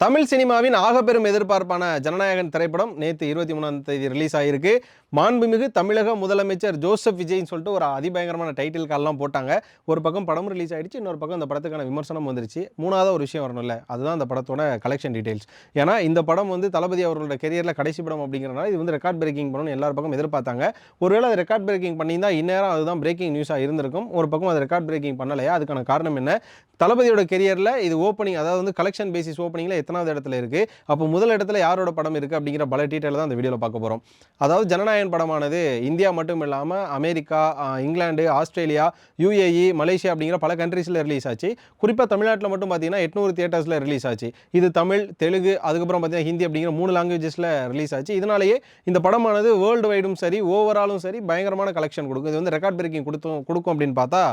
தமிழ் சினிமாவின் ஆகப்பெரும் எதிர்பார்ப்பான ஜனநாயகன் திரைப்படம் நேற்று 23ஆம் தேதி ரிலீஸ் ஆகிருக்கு. மாண்புமிகு தமிழக முதலமைச்சர் ஜோசப் விஜய்ன்னு சொல்லிட்டு ஒரு அதிபயங்கரமான டைட்டில் கால்லாம் போட்டாங்க. ஒரு பக்கம் படம் ரிலீஸ் ஆகிடுச்சு, இன்னொரு பக்கம் இந்த படத்துக்கான விமர்சனம் வந்துருச்சு. மூணாவது ஒரு விஷயம் வரணும்ல, அதுதான் அந்த படத்தோட கலெக்ஷன் டீடைல்ஸ். ஏன்னா இந்த படம் தளபதி அவர்களோட கெரியரில் கடைசி படம் அப்படிங்கிறனால இது ரெக்கார்ட் பிரேக்கிங் பண்ணணும்னு எல்லாரும் பக்கம் எதிர்பார்த்தாங்க. ஒருவேளை அது ரெக்கார்ட் பிரேக்கிங் பண்ணியிருந்தால் இந்நேரம் அதுதான் பிரேக்கிங் நியூஸாக இருந்திருக்கும். ஒரு பக்கம் அது ரெக்கார்ட் பிரேக்கிங் பண்ணலையா, அதுக்கான காரணம் என்ன? தளபதியோட கெரியரில் இது ஓப்பனிங், அதாவது கலெக்ஷன் பேசிஸ் ஓப்பனிங்கில் எத்தனாவது இடத்துல இருக்குது, அப்போ முதல் இடத்துல யாரோட படம் இருக்குது அப்படிங்கிற பல டீட்டெயில் தான் அந்த வீடியோவில் பார்க்க போகிறோம். அதாவது ஜனநாயகன் படமானது இந்தியா மட்டும் இல்லாமல் America, England, Australia, UAE, Malaysia அப்படிங்கிற பல கண்ட்ரீஸில் ரிலீஸ் ஆச்சு. குறிப்பாக தமிழ்நாட்டில் மட்டும் பார்த்தீங்கன்னா 800 தியேட்டர்ஸில் ரிலீஸ் ஆச்சு. இது தமிழ், தெலுங்கு, அதுக்கப்புறம் பார்த்தீங்கன்னா ஹிந்தி அப்படிங்கிற 3 லாங்குவேஜஸில் ரிலீஸ் ஆச்சு. இதனாலேயே இந்த படமானது வேர்ல்டு வைடும் சரி, ஓவராலும் சரி பயங்கரமான கலெக்ஷன் கொடுக்கும். இது ரெக்கார்ட் பிரேக்கிங் கொடுக்கும் அப்படின்னு பார்த்தா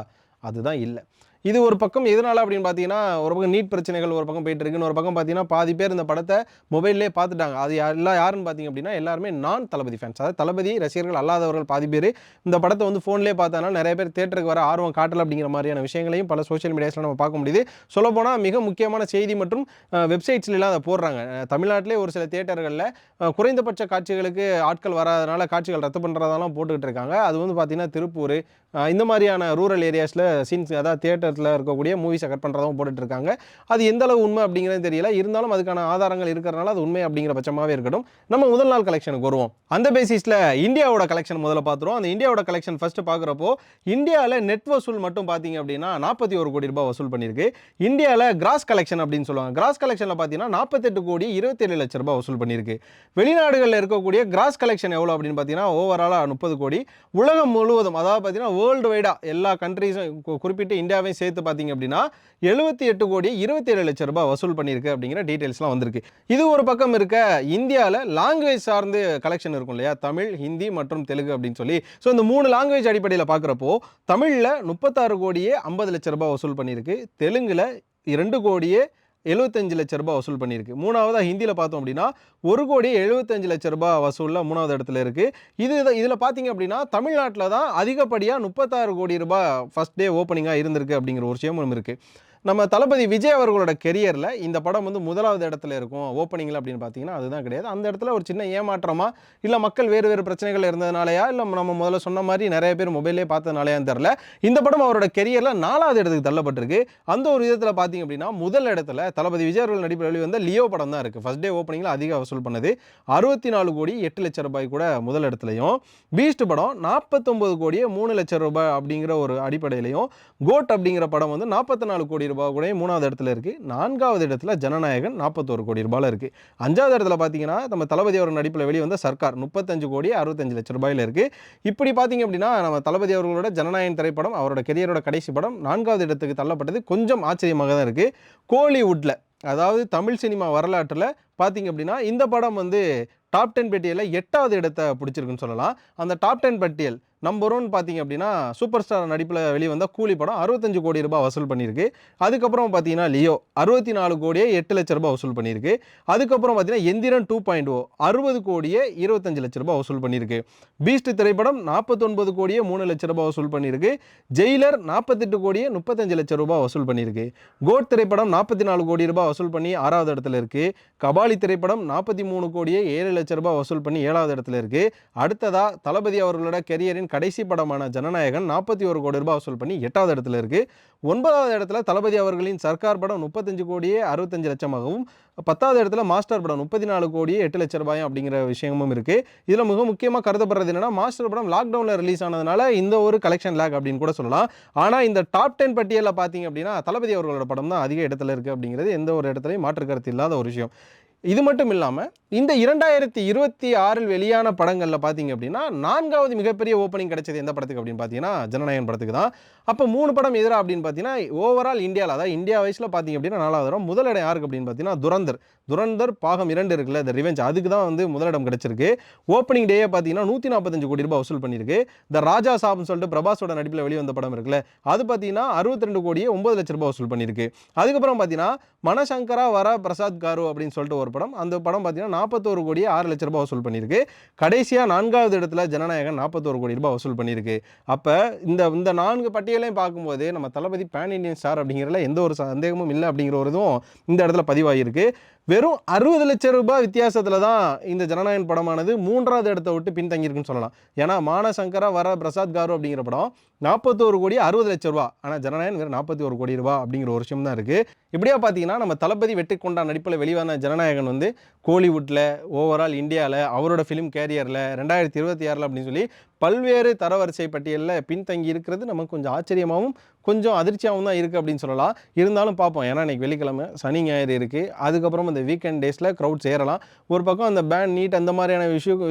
அதுதான் இல்லை. இது ஒரு பக்கம் எதனால அப்படின்னு பார்த்தீங்கன்னா, ஒரு பக்கம் நீட் பிரச்சனைகள் ஒரு பக்கம் போயிட்டு இருக்குன்னு, ஒரு பக்கம் பார்த்தீங்கன்னா பாதி பேர் இந்த படத்தை மொபைல்லே பார்த்துட்டாங்க. அது யாருன்னு பார்த்தீங்க அப்படின்னா எல்லாருமே நான் தளபதி ஃபேன்ஸ், அதாவது தளபதி ரசிகர்கள் அல்லாதவர்கள் பாதி பேர் இந்த படத்தை ஃபோன்லேயே பார்த்தனால நிறைய பேர் தேட்டருக்கு வர ஆர்வம் காட்டல அப்படிங்கிற மாதிரியான விஷயங்களையும் பல சோஷியல் மீடியாஸில் நம்ம பார்க்க முடியுது. சொல்லப்போனால் மிக முக்கியமான செய்தி மற்றும் வெப்சைட்ஸ்லாம் அதை போடுறாங்க. தமிழ்நாட்டிலே ஒரு சில தியேட்டர்களில் குறைந்தபட்ச காட்சிகளுக்கு ஆட்கள் வராதனால காட்சிகள் ரத்து பண்ணுறதெல்லாம் போட்டுக்கிட்டு இருக்காங்க. அது பார்த்தீங்கன்னா திருப்பூர், இந்த மாதிரியான ரூரல் ஏரியாஸில் சீன்ஸ், அதாவது தியேட்டர்ஸில் இருக்கக்கூடிய மூவிஸை கட் பண்ணுறதும் போட்டுட்டு இருக்காங்க. அது எந்த அளவு உண்மை அப்படிங்கிறது தெரியல. இருந்தாலும் அதுக்கான ஆதாரங்கள் இருக்கிறனால அது உண்மை அப்படிங்கிற பட்சமாகவே இருக்கட்டும். நம்ம முதல் நாள் கலெக்ஷனுக்கு வருவோம். அந்த பேசிஸில் இந்தியாவோட கலெக்ஷன் முதல்ல பார்த்துருவோம். அந்த இந்தியாவோட கலெக்ஷன் ஃபர்ஸ்ட் பார்க்குறப்போ இந்தியாவில் நெட் வசூல் மட்டும் பார்த்தீங்க அப்படின்னா 41 கோடி ரூபாய் வசூல் பண்ணியிருக்கு. இந்தியாவில் கிராஸ் கலெக்ஷன் அப்படின்னு சொல்லுவாங்க. கிராஸ் கலெக்ஷனில் பார்த்தீங்கன்னா 48 கோடி 27 லட்சம் ரூபாய் வசூல் பண்ணியிருக்கு. வெளிநாடுகளில் இருக்கக்கூடிய கிராஸ் கலெக்ஷன் எவ்வளோ அப்படின்னு பார்த்தீங்கன்னா ஓவராலாக 30 கோடி. உலகம் முழுவதும், அதாவது பார்த்தீங்கன்னா வேர்ல்டு வைடாக எல்லா கண்ட்ரீஸும் குறிப்பிட்டு இந்தியாவையும் சேர்த்து பார்த்தீங்க அப்படின்னா 78 கோடி 27 லட்சம் ரூபாய் வசூல் பண்ணியிருக்கு அப்படிங்கிற டீட்டெயில்ஸ்லாம் வந்திருக்கு. இது ஒரு பக்கம் இருக்க, இந்தியாவில் லாங்குவேஜ் சார்ந்து கலெக்ஷன் இருக்கும் இல்லையா, தமிழ், ஹிந்தி மற்றும் தெலுங்கு அப்படின்னு சொல்லி. ஸோ இந்த 3 லாங்குவேஜ் அடிப்படையில் பார்க்குறப்போ தமிழில் 36 கோடியே 50 லட்சம் ரூபாய் வசூல் பண்ணியிருக்கு. தெலுங்கில் 2 கோடியே 75 லட்சம் ரூபாய் வசூல் பண்ணியிருக்கு. மூணாவதாக ஹிந்தியில் பார்த்தோம் அப்படின்னா 1 கோடி 75 லட்சம் ரூபாய் வசூலில் 3வது இடத்துல இருக்குது. இதில் பார்த்தீங்க அப்படின்னா தமிழ்நாட்டில் தான் அதிகப்படியாக 36 கோடி ரூபாய் ஃபர்ஸ்ட் டே ஓப்பனிங்காக இருந்திருக்கு அப்படிங்கிற ஒரு விஷயமும் இருக்குது. நம்ம தளபதி விஜய் அவர்களோட கெரியரில் இந்த படம் முதலாவது இடத்துல இருக்கும் ஓப்பனிங்கில் அப்படின்னு பார்த்தீங்கன்னா அதுதான் கிடையாது. அந்த இடத்துல ஒரு சின்ன ஏமாற்றமா, இல்லை மக்கள் வேறு பிரச்சனைகள் இருந்ததுனாலயா, இல்லை நம்ம முதல்ல சொன்ன மாதிரி நிறைய பேர் மொபைல்லே பார்த்ததுனாலயான்னு தெரில, இந்த படம் அவரோட கெரியரில் 4வது இடத்துக்கு தள்ளப்பட்டிருக்கு. அந்த ஒரு விதத்தில் பார்த்தீங்க அப்படின்னா முதல் இடத்துல தளபதி விஜய் அவர்கள் நடிப்பில் வெளிவந்த லியோ படம் தான் இருக்குது. ஃபர்ஸ்ட் டே ஓப்பனிங்கில் அதிக வசூல் பண்ணது 64 கோடி 8 லட்சம் ரூபாய் கூட முதல் இடத்துலையும், பீஸ்ட் படம் 49 கோடியே 3 லட்சம் ரூபாய் அப்படிங்கிற ஒரு அடிப்படையிலையும், கோட் அப்படிங்கிற படம் 44 கோடி ரூபாய் கூட 3வது இடத்துல இருக்கு. 4வது இடத்துல ஜனநாயகன் 41 கோடி ரூபாயில இருக்கு. 5வது இடத்துல பாத்தீங்கன்னா நம்ம தளபதி அவர் நடிப்பில் வெளிவந்த சர்க்கார் 35 கோடி 65 லட்சம் ரூபாயில இருக்கு. இப்படி பாத்தீங்க அப்படின்னா நம்ம தளபதி அவர்களோட ஜனநாயகன் திரைப்படம் அவரோட கெரியரோட கடைசி படம் 4வது இடத்துக்கு தள்ளப்பட்டது கொஞ்சம் ஆச்சரியமாக தான் இருக்கு. கோலிவுட்ல, அதாவது தமிழ் சினிமா வரலாற்றில் பார்த்தீங்க அப்படின்னா இந்த படம் டாப் 10 பட்டியலில் 8வது இடத்தை பிடிச்சிருக்குன்னு சொல்லலாம். அந்த டாப் 10 பட்டியல் நம்பர் 1 பார்த்தீங்க அப்படின்னா சூப்பர் ஸ்டார் நடிப்பில் வெளிவந்த கூலி படம் 65 கோடி ரூபாய் வசூல் பண்ணியிருக்கு. அதுக்கப்புறம் பார்த்தீங்கன்னா லியோ 64 கோடியே 8 லட்சம் ரூபாய் வசூல் பண்ணியிருக்கு. அதுக்கப்புறம் பார்த்தீங்கன்னா எந்திரன் 2.0 60 கோடியே 25 லட்சம் ரூபாய் வசூல் பண்ணியிருக்கு. பீஸ்ட் திரைப்படம் 49 கோடியே 3 லட்சம் ரூபாய் வசூல் பண்ணியிருக்கு. ஜெயிலர் 48 கோடியே 35 லட்சம் ரூபாய் வசூல் பண்ணியிருக்கு. கோட் திரைப்படம் 44 கோடி ரூபாய் வசூல் பண்ணி 6வது இடத்துல இருக்கு. கபாலி திரைப்படம் 43 கோடியே 7 லட்சம் ரூபாய் வசூல் பண்ணி 7வது இடத்துல இருக்கு. அடுத்ததா தளபதி அவர்களோட கெரியரின் கடைசி படமான ஜனநாயகன் 41 கோடி ரூபாய் வசூல் பண்ணி 8வது இடத்துல இருக்கு. 9வது இடத்துல தளபதி அவர்களின் சர்க்கார் படம் 35 கோடியே 65 லட்சமாகவும், 10வது இடத்துல மாஸ்டர் படம் 34 கோடியே 8 லட்சம் ரூபாயும் அப்படிங்கிற விஷயமும் இருக்கு. இதுல மிக முக்கியமாக கருதப்படுறது என்னன்னா, மாஸ்டர் படம் லாக்டவுன்ல ரிலீஸ் ஆனதுனால இந்த ஒரு கலெக்ஷன் லேக் அப்படின்னு கூட சொல்லலாம். ஆனா இந்த டாப் 10 பட்டியலில் பார்த்தீங்க அப்படின்னா தளபதி அவர்களோட படம் தான் அதிக இடத்துல இருக்கு அப்படிங்கிறது எந்த ஒரு இடத்துலையும் மாற்று கருத்து இல்லாத ஒரு விஷயம். இது மட்டும் இல்லாமல் இந்த 2026 வெளியான படங்களில் பார்த்தீங்க அப்படின்னா 4வது மிகப்பெரிய ஓப்பனிங் கிடைச்சது எந்த படத்துக்கு அப்படின்னு பார்த்தீங்கன்னா ஜனநாயகன் படத்துக்கு தான். அப்போ 3 படம் எதிராக அப்படின்னு பார்த்தீங்கன்னா ஓவரால் இந்தியாவில், அதாவது இந்தியா வயசில் பார்த்தீங்க அப்படின்னா 4வது இடம். முதலிடம் யாருக்கு அப்படின்னு பார்த்தீங்கன்னா துரந்தர் பாகம் 2 இருக்குல்ல, த ரிவெஞ்ச், அதுக்கு தான் முதலிடம் கிடைச்சிருக்கு. ஓப்பனிங் டேயே பார்த்தீங்கன்னா 145 கோடி ரூபாய் வசூல் பண்ணியிருக்கு. த ராஜா சாப்னு சொல்லிட்டு பிரபாஸோட நடிப்பில் வெளிவந்த படம் இருக்குல்ல, அது பார்த்தீங்கன்னா 62 கோடியே 9 லட்சம் ரூபாய் வசூல் பண்ணியிருக்கு. அதுக்கப்புறம் பார்த்தீங்கன்னா மனசங்கரா வர பிரசாத் காரு அப்படின்னு சொல்லிட்டு ஒரு ஒரு படம். அந்த படம் பார்த்தீங்கன்னா 41 கோடியே 6 லட்ச ரூபாய் வசூல் பண்ணியிருக்கு. கடைசியா 4வது இடத்துல ஜனநாயகன் 41 கோடி ரூபாய் வசூல் பண்ணியிருக்கு. அப்ப இந்த இந்த 4 பட்டியலையும் பார்க்கும்போது நம்ம தளபதி பேன் இண்டியன் ஸ்டார் அப்படிங்கிறதுல எந்த ஒரு சந்தேகமும் இல்லை அப்படிங்கிற ஒரு இதுவும் இந்த இடத்துல பதிவாகியிருக்கு. வெறும் 60 லட்சம் ரூபாய் வித்தியாசத்துல தான் இந்த ஜனநாயகன் படமானது 3வது இடத்தை விட்டு பின்தங்கியிருக்குன்னு சொல்லலாம். ஏன்னா மானசங்கரா வர பிரசாத் காரு அப்படிங்கிற படம் 41 கோடி 60 லட்சம் ரூபாய். ஆனால் ஜனநாயகன் வெறும் 41 கோடி ரூபாய் அப்படிங்கிற ஒரு விஷயம் தான் இருக்கு. இப்படியா பார்த்தீங்கன்னா நம்ம தளபதி வெற்றிக்கொண்டா நடிப்பில் வெளிவந்த ஜனநாயகன் வந்து கோலிவுட்டில் ஓவரால் இந்தியாவில் அவரோட ஃபிலிம் கேரியரில் 2026 அப்படின்னு சொல்லி பல்வேறு தரவரிசை பட்டியலில் பின்தங்கி இருக்கிறது நமக்கு கொஞ்சம் ஆச்சரியமாகவும் கொஞ்சம் அதிர்ச்சியாகவும் தான் இருக்குது அப்படின்னு சொல்லலாம். இருந்தாலும் பார்ப்போம். ஏன்னா இன்றைக்கி வெள்ளிக்கிழமை சனி ஞாயிறு இருக்குது. அதுக்கப்புறம் இந்த வீக்கெண்ட் டேஸில் க்ரௌட் சேரலாம். ஒரு பக்கம் அந்த பேண்ட் நீட் அந்த மாதிரியான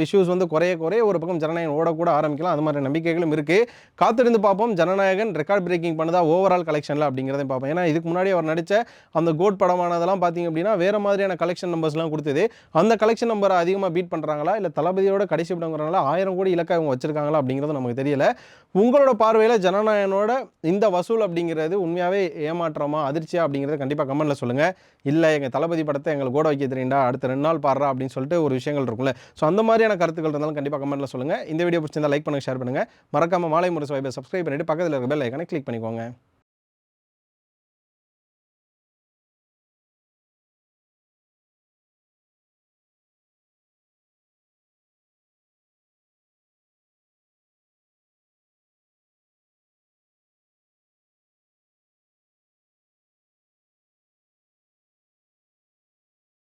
இஷ்யூஸ் வந்து குறைய ஒரு பக்கம் ஜனநாயகன் ஓடக்கூட ஆரம்பிக்கலாம். அது மாதிரி நம்பிக்கைகளும் இருக்குது. காத்திருந்து பார்ப்போம். ஜனநாயகன் ரெக்கார்ட் பிரேக்கிங் பண்ணதா ஓவரால் கலெக்ஷனில் அப்படிங்கிறதையும் பார்ப்போம். ஏன்னா இதுக்கு முன்னாடி அவர் நடித்த அந்த கோட் படமானதெல்லாம் பார்த்தீங்க அப்படின்னா வேறு மாதிரியான கலெக்ஷன் நம்பர்ஸ்லாம் கொடுத்தது. அந்த கலெக்ஷன் நம்பரை அதிகமாக பீட் பண்ணுறாங்களா இல்லை தளபதியோட கடைசி படங்கிறனால 1000 கோடி இலக்கை அவங்க வச்சிருக்காங்களா அப்படிங்கிறது நமக்கு தெரியல. உங்களோட பார்வையில் ஜனநாயகனோட இந்த வசூல் அப்படிங்கிறது உண்மையாகவே ஏமாற்றமா அதிர்ச்சியா அப்படிங்கிறத கண்டிப்பாக கமெண்ட்டில் சொல்லுங்கள். இல்லை எங்கள் தளபதி படத்தை எங்களுக்கு ஓட வைக்க தெரியுண்டா அடுத்த 2 நாள் பாடுறா அப்படின்னு சொல்லிட்டு ஒரு விஷயங்கள் இருக்கும்ல. ஸோ அந்த மாதிரியான கருத்துக்கள் இருந்தாலும் கண்டிப்பாக கமெண்ட்டில் சொல்லுங்கள். இந்த வீடியோ பிடிச்சிருந்தா லைக் பண்ணுங்கள், ஷேர் பண்ணுங்கள். மறக்காமல் மாலை முரசு வைப்பை சப்ஸ்கிரைப் பண்ணிவிட்டு பக்கத்தில் இருக்க பெல் ஐக்கானை கிளிக் பண்ணிக்கோங்க.